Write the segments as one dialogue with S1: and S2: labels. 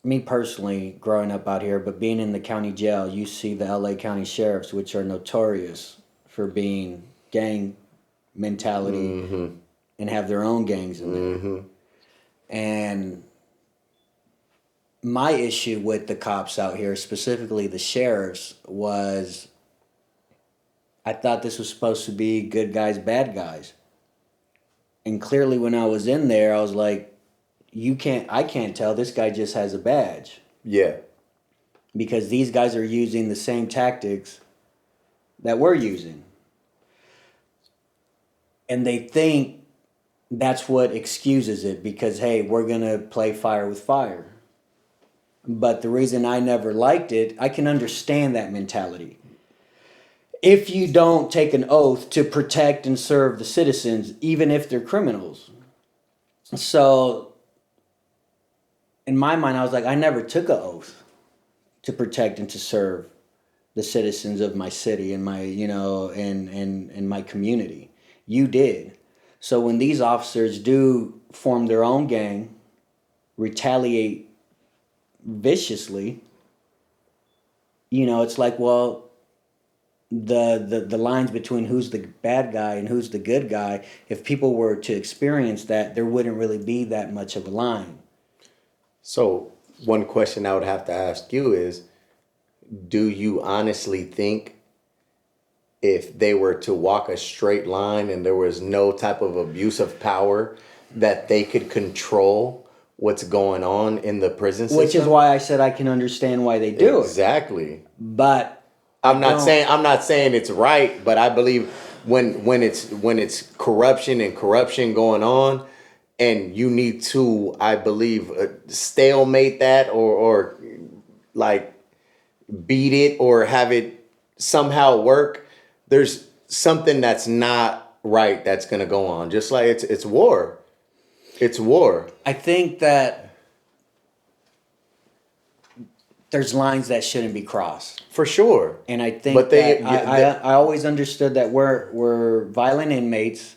S1: me personally, growing up out here, but being in the county jail, you see the LA County sheriffs, which are notorious for being gang mentality
S2: Mm-hmm.
S1: and have their own gangs in there.
S2: Mm-hmm.
S1: And my issue with the cops out here, specifically the sheriffs, was I thought this was supposed to be good guys, bad guys. And clearly when I was in there, I was like, I can't tell. This guy just has a badge.
S2: Yeah.
S1: Because these guys are using the same tactics that we're using. And they think that's what excuses it because, hey, we're going to play fire with fire. But the reason I never liked it, I can understand that mentality. If you don't take an oath to protect and serve the citizens, even if they're criminals. So, in my mind, I was like, I never took an oath to protect and to serve the citizens of my city and my, and my community. You did. So when these officers do form their own gang, retaliate viciously, it's like, well, the lines between who's the bad guy and who's the good guy, if people were to experience that, there wouldn't really be that much of a line.
S2: So one question I would have to ask you is, do you honestly think if they were to walk a straight line and there was no type of abuse of power, that they could control what's going on in the prison system?
S1: Which is why I said I can understand why they do it.
S2: Exactly.
S1: But
S2: I'm not saying it's right, but I believe when it's corruption going on, and you need to, I believe, stalemate that or like beat it or have it somehow work. There's something that's not right that's gonna go on. Just like it's war. It's war.
S1: I think that there's lines that shouldn't be crossed.
S2: For sure.
S1: And I think I always understood that we're violent inmates.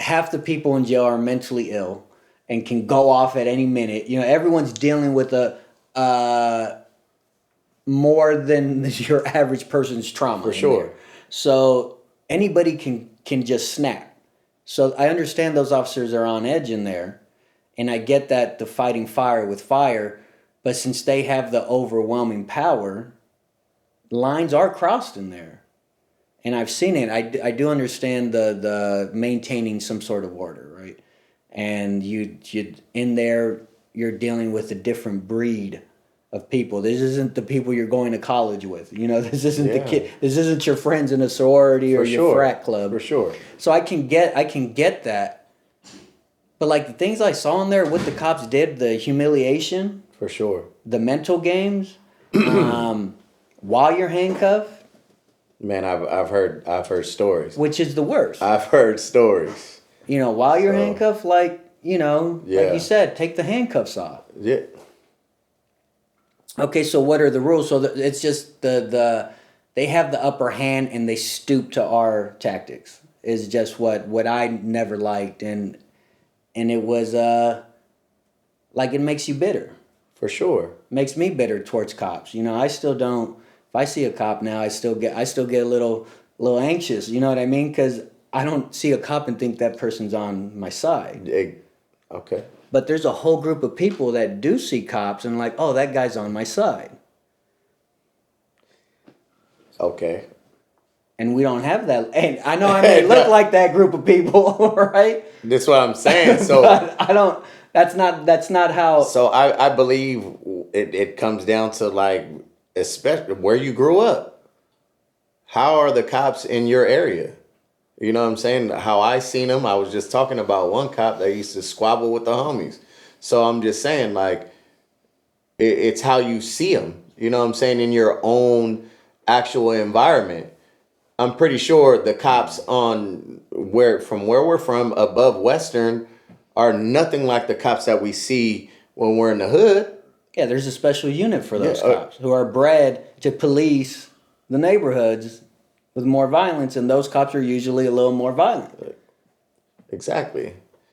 S1: Half the people in jail are mentally ill and can go off at any minute. Everyone's dealing with more than your average person's trauma.
S2: For sure.
S1: There. So anybody can just snap. So I understand those officers are on edge in there, and I get that the fighting fire with fire, but since they have the overwhelming power, lines are crossed in there. And I've seen it. I do understand the maintaining some sort of order, right? And you in there, you're dealing with a different breed of people. This isn't the people you're going to college with. This isn't the kid. This isn't your friends in a sorority or your frat club.
S2: For sure.
S1: So I can get that. But like the things I saw in there, what the cops did, the humiliation.
S2: For sure.
S1: The mental games, while you're handcuffed.
S2: Man, I've heard stories.
S1: Which is the worst.
S2: I've heard stories.
S1: While you're handcuffed, like you said, take the handcuffs off.
S2: Yeah.
S1: Okay, so what are the rules? So it's just they have the upper hand and they stoop to our tactics. Is just what I never liked, and it was like it makes you bitter.
S2: For sure.
S1: Makes me bitter towards cops. I still don't. If I see a cop now, I still get a little anxious. You know what I mean? Because I don't see a cop and think that person's on my side.
S2: Okay.
S1: But there's a whole group of people that do see cops and like, oh, that guy's on my side.
S2: Okay.
S1: And we don't have that. And I know I may look like that group of people, right?
S2: That's what I'm saying. So
S1: but I don't. That's not how.
S2: So I believe it comes down to like, especially where you grew up. How are the cops in your area? You know what I'm saying? How I seen them. I was just talking about one cop that used to squabble with the homies. So I'm just saying, like, it's how you see them. You know what I'm saying? In your own actual environment. I'm pretty sure the cops from where we're from above Western are nothing like the cops that we see when we're in the hood.
S1: Yeah, there's a special unit for those cops who are bred to police the neighborhoods with more violence, and those cops are usually a little more violent.
S2: Exactly.